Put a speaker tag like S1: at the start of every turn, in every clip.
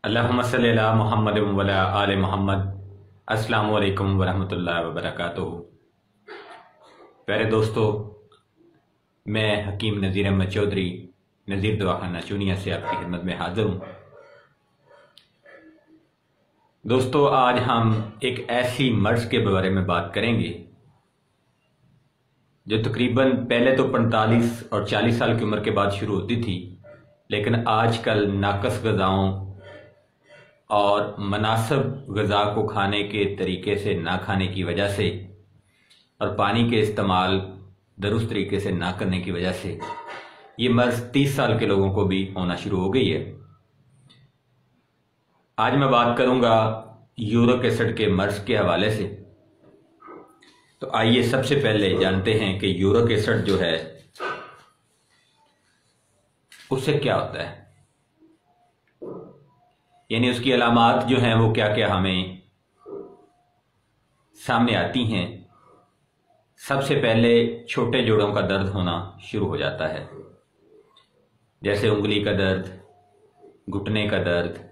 S1: अल्लाहुम्मा सल्ली अला मुहम्मद व अला आले मोहम्मद। अस्सलामु अलैकुम वरहमतुल्लाहि वबरकातुहू। प्यारे दोस्तों, मैं हकीम नज़ीर अहमद चौधरी नज़ीर दवाखाना चुनिया से आपकी खिदमत में हाजिर हूँ। दोस्तों, आज हम एक ऐसी मर्ज़ के बारे में बात करेंगे जो तकरीबन पहले तो 45 और 40 साल की उम्र के बाद शुरू होती थी, लेकिन आजकल नाकस ग़िज़ाओं और मुनासिब ग़िज़ा को खाने के तरीके से ना खाने की वजह से और पानी के इस्तेमाल दुरुस्त तरीके से ना करने की वजह से ये मर्ज़ 30 साल के लोगों को भी होना शुरू हो गई है। आज मैं बात करूंगा यूरिक एसिड के मर्ज़ के हवाले से। तो आइए सबसे पहले जानते हैं कि यूरिक एसिड जो है उससे क्या होता है, यानी उसकी अलामात जो हैं वो क्या क्या हमें सामने आती हैं। सबसे पहले छोटे जोड़ों का दर्द होना शुरू हो जाता है, जैसे उंगली का दर्द, घुटने का दर्द,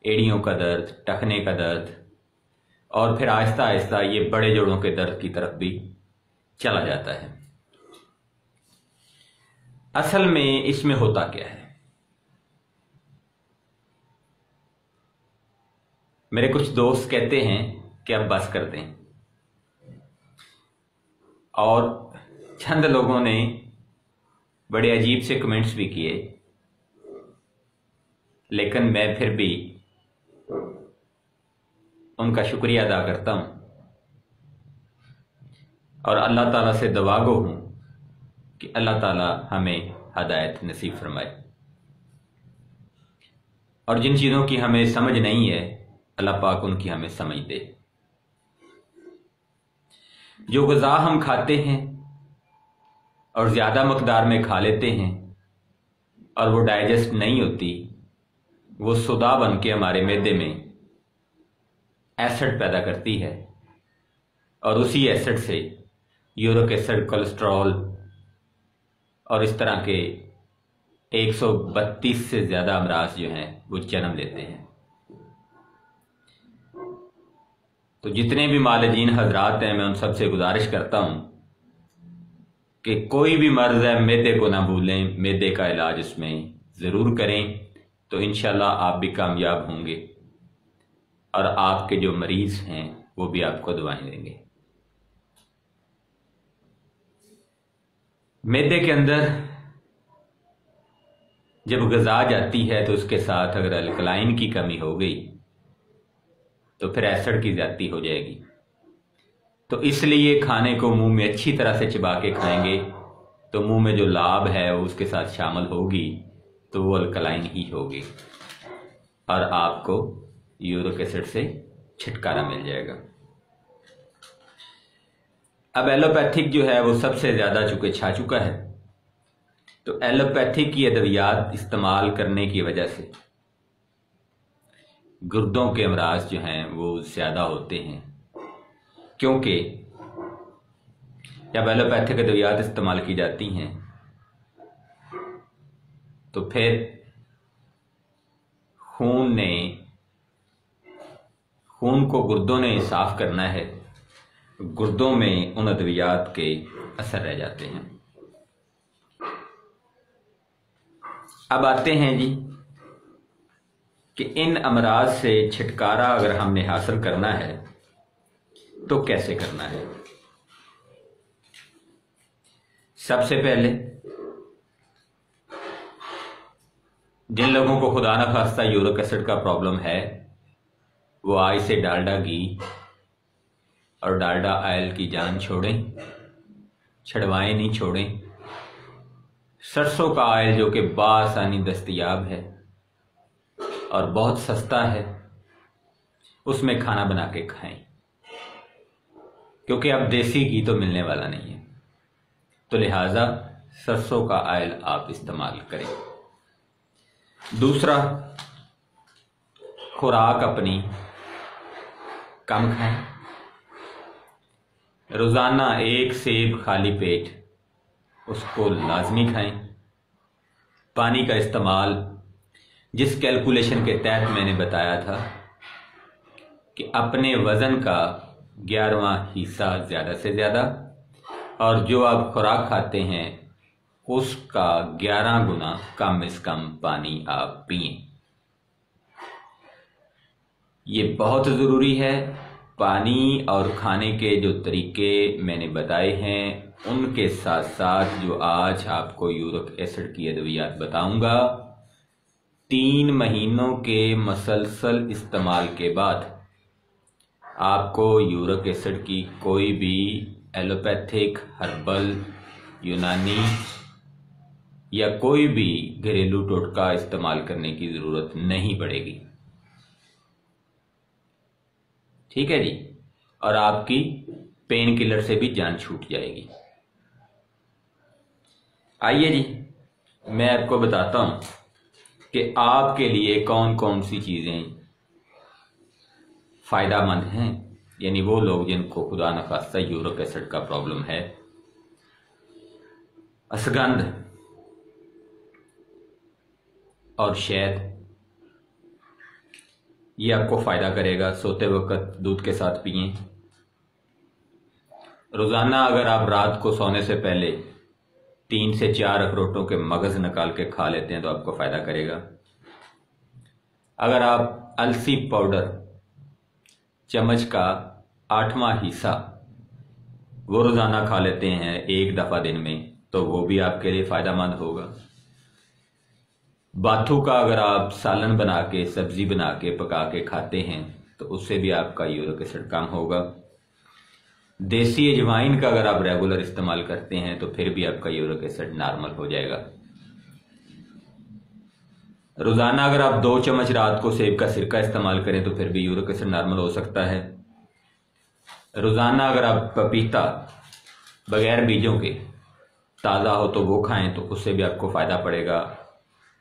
S1: एड़ियों का दर्द, टखने का दर्द, और फिर आहिस्ता आहिस्ता ये बड़े जोड़ों के दर्द की तरफ भी चला जाता है। असल में इसमें होता क्या है? मेरे कुछ दोस्त कहते हैं कि अब बस कर दें, और चंद लोगों ने बड़े अजीब से कमेंट्स भी किए, लेकिन मैं फिर भी उनका शुक्रिया अदा करता हूं और अल्लाह ताला से दुआ गो हूं कि अल्लाह ताला हमें हदायत नसीब फरमाए, और जिन चीज़ों की हमें समझ नहीं है अल्लाह पाक उनकी हमें समझ दे। जो ग़िज़ा हम खाते हैं और ज़्यादा मकदार में खा लेते हैं और वो डाइजेस्ट नहीं होती, वो सुदा बन के हमारे मैदे में एसिड पैदा करती है, और उसी एसिड से यूरिक एसिड, कोलेस्ट्रॉल और इस तरह के 132 से ज़्यादा अमराज जो हैं वो जन्म लेते हैं। तो जितने भी मालिजीन हजरात हैं, मैं उन सबसे गुजारिश करता हूं कि कोई भी मर्ज़ है मैदे को ना भूलें, मैदे का इलाज उसमें ज़रूर करें, तो इंशाल्लाह आप भी कामयाब होंगे और आपके जो मरीज़ हैं वो भी आपको दुआएं देंगे। मैदे के अंदर जब ग़िज़ा जाती है तो उसके साथ अगर अल्कलाइन की कमी हो गई तो फिर एसिड की ज़्यादती हो जाएगी। तो इसलिए खाने को मुंह में अच्छी तरह से चिबा के खाएंगे तो मुंह में जो लाभ है वो उसके साथ शामिल होगी, तो वो अल्कलाइन ही होगी और आपको यूरिक एसिड से छुटकारा मिल जाएगा। अब एलोपैथिक जो है वो सबसे ज़्यादा चूंकि छा चुका है, तो एलोपैथिक की अद्वियात इस्तेमाल करने की वजह से गुर्दों के अमराज जो हैं वो ज़्यादा होते हैं, क्योंकि जब एलोपैथिक अद्वियात इस्तेमाल की जाती हैं तो फिर खून को गुर्दों ने साफ करना है, गुर्दों में उन अद्वियात के असर रह जाते हैं। अब आते हैं जी कि इन अमराज से छुटकारा अगर हमने हासिल करना है तो कैसे करना है। सबसे पहले जिन लोगों को खुदा न खास्ता यूरिक एसिड का प्रॉब्लम है वो आज से डालडा घी और डालडा ऑयल की जान छोड़ें, छड़वाएं नहीं छोड़ें। सरसों का ऑयल जो कि बासानी दस्तयाब है और बहुत सस्ता है, उसमें खाना बना के खाएं, क्योंकि अब देसी घी तो मिलने वाला नहीं है, तो लिहाजा सरसों का ऑयल आप इस्तेमाल करें। दूसरा, खुराक अपनी कम खाएं। रोज़ाना 1 सेब खाली पेट उसको लाजमी खाएं। पानी का इस्तेमाल जिस कैलकुलेशन के तहत मैंने बताया था कि अपने वज़न का 11वां हिस्सा ज़्यादा से ज़्यादा और जो आप खुराक खाते हैं उसका 11 गुना कम से कम पानी आप पिएं। ये बहुत ज़रूरी है। पानी और खाने के जो तरीके मैंने बताए हैं उनके साथ साथ जो आज आपको यूरिक एसिड की अद्वियात बताऊंगा, 3 महीनों के मसलसल इस्तेमाल के बाद आपको यूरिक एसिड की कोई भी एलोपैथिक, हर्बल, यूनानी या कोई भी घरेलू टोटका इस्तेमाल करने की ज़रूरत नहीं पड़ेगी। ठीक है जी। और आपकी पेन किलर से भी जान छूट जाएगी। आइए जी, मैं आपको बताता हूं कि आपके लिए कौन कौन सी चीज़ें फ़ायदामंद हैं, यानी वो लोग जिनको खुदा न खास्ता यूरिक एसिड का प्रॉब्लम है। अश्वगंध और शहद, ये आपको फ़ायदा करेगा। सोते वक्त दूध के साथ पिएं। रोज़ाना अगर आप रात को सोने से पहले 3 से 4 अखरोटों के मगज़ निकाल के खा लेते हैं तो आपको फ़ायदा करेगा। अगर आप अलसी पाउडर चम्मच का 8वां हिस्सा वो रोज़ाना खा लेते हैं एक दफ़ा दिन में तो वो भी आपके लिए फ़ायदेमंद होगा। बाथू का अगर आप सालन बना के, सब्जी बना के, पका के खाते हैं तो उससे भी आपका यूरिक एसिड कम होगा। देसी अजवाइन का अगर आप रेगुलर इस्तेमाल करते हैं तो फिर भी आपका यूरिक एसिड नॉर्मल हो जाएगा। रोज़ाना अगर आप 2 चम्मच रात को सेब का सिरका इस्तेमाल करें तो फिर भी यूरिक एसिड नॉर्मल हो सकता है। रोज़ाना अगर आप पपीता बगैर बीजों के ताज़ा हो तो वो खाएं तो उससे भी आपको फ़ायदा पड़ेगा।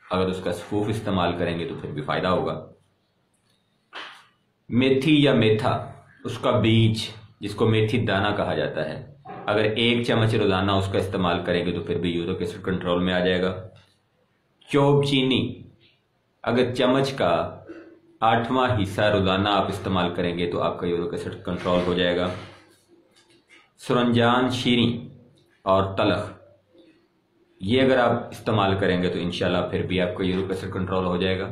S1: अगर उसका सूफ इस्तेमाल करेंगे तो फिर भी फ़ायदा होगा। मेथी या मेथा, उसका बीज जिसको मेथी दाना कहा जाता है, अगर 1 चम्मच रोज़ाना उसका इस्तेमाल करेंगे तो फिर भी यूरिक एसिड कंट्रोल में आ जाएगा। चौब चीनी, अगर चम्मच का 8वां हिस्सा रोज़ाना आप इस्तेमाल करेंगे तो आपका यूरिक एसिड कंट्रोल हो जाएगा। सुरंजान, शीरी और तलख, ये अगर आप इस्तेमाल करेंगे तो इंशाल्लाह फिर भी आपका यूरिक एसिड कंट्रोल हो जाएगा।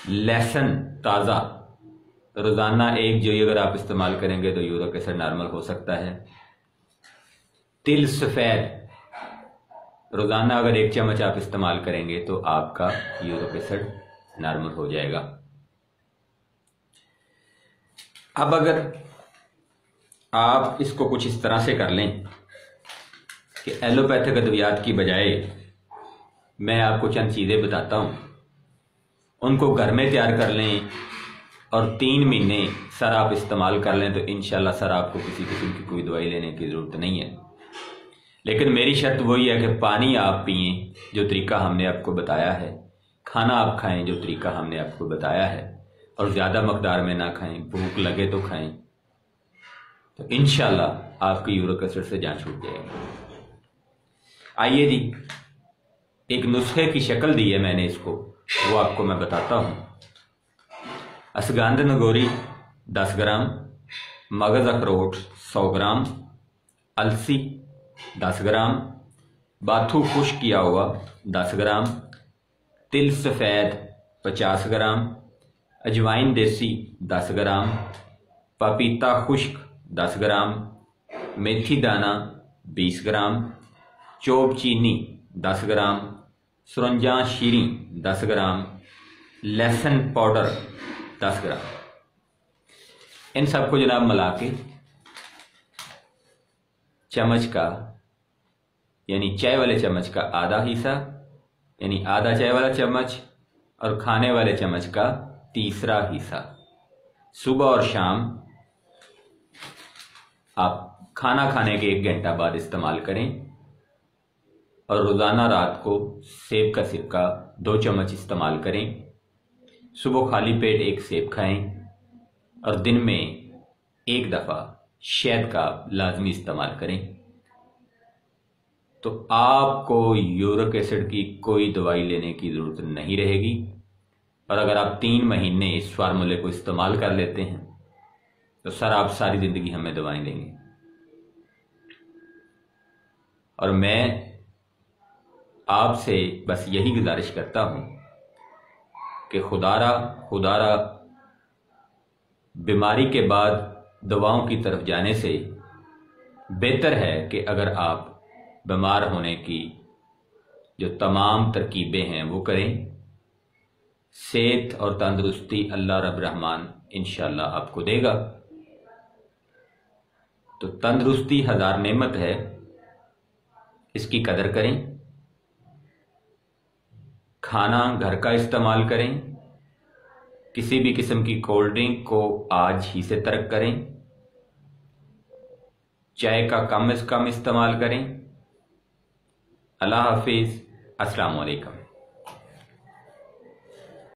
S1: लहसुन ताज़ा रोज़ाना 1 जोई अगर आप इस्तेमाल करेंगे तो यूरिक एसिड नॉर्मल हो सकता है। तिल सफ़ेद रोज़ाना अगर 1 चम्मच आप इस्तेमाल करेंगे तो आपका यूरिक एसिड नॉर्मल हो जाएगा। अब अगर आप इसको कुछ इस तरह से कर लें कि एलोपैथिक अद्वियात की बजाय मैं आपको चंद चीज़ें बताता हूँ, उनको घर में तैयार कर लें और 3 महीने सर आप इस्तेमाल कर लें तो इंशाल्लाह सर आपको किसी किस्म की कोई दवाई लेने की ज़रूरत नहीं है। लेकिन मेरी शर्त वही है कि पानी आप पिएं जो तरीका हमने आपको बताया है, खाना आप खाएं जो तरीका हमने आपको बताया है, और ज़्यादा मकदार में ना खाएं, भूख लगे तो खाएं, तो इंशाल्लाह आपकी यूरिक एसिड से जान छूट जाएगी। आइए जी, एक नुस्खे की शक्ल दी है मैंने इसको, वो आपको मैं बताता हूँ। अश्वगंध नगोरी 10 ग्राम, मगज़ अखरोट 100 ग्राम, अलसी 10 ग्राम, बाथू खुश्क किया हुआ 10 ग्राम, तिल सफ़ेद 50 ग्राम, अजवाइन देसी 10 ग्राम, पपीता खुश्क 10 ग्राम, मेथी दाना 20 ग्राम, चौब चीनी 10 ग्राम, सुरंजा शीरी 10 ग्राम, लहसुन पाउडर 10 ग्राम। इन सबको जनाब मिला के चम्मच का, यानी चाय वाले चम्मच का आधा हिस्सा, यानी आधा चाय वाला चम्मच, और खाने वाले चम्मच का तीसरा हिस्सा सुबह और शाम आप खाना खाने के 1 घंटा बाद इस्तेमाल करें। और रोज़ाना रात को सेब का सिरका 2 चम्मच इस्तेमाल करें। सुबह खाली पेट 1 सेब खाएं और दिन में 1 दफ़ा शहद का लाजमी इस्तेमाल करें। तो आपको यूरिक एसिड की कोई दवाई लेने की ज़रूरत नहीं रहेगी। और अगर आप 3 महीने इस फार्मूले को इस्तेमाल कर लेते हैं तो सर आप सारी ज़िंदगी हमें दवाएं देंगे। और मैं आपसे बस यही गुजारिश करता हूं कि खुदारा बीमारी के बाद दवाओं की तरफ जाने से बेहतर है कि अगर आप बीमार होने की जो तमाम तरकीबें हैं वो करें। सेहत और तंदुरुस्ती अल्लाह रब रहमान इंशाअल्लाह आपको देगा। तो तंदुरुस्ती हजार नेमत है, इसकी कदर करें। खाना घर का इस्तेमाल करें। किसी भी किस्म की कोल्ड ड्रिंक को आज ही से तर्क करें। चाय का कम से कम इस्तेमाल करें। अल्लाह हाफिज। अस्सलाम वालेकुम।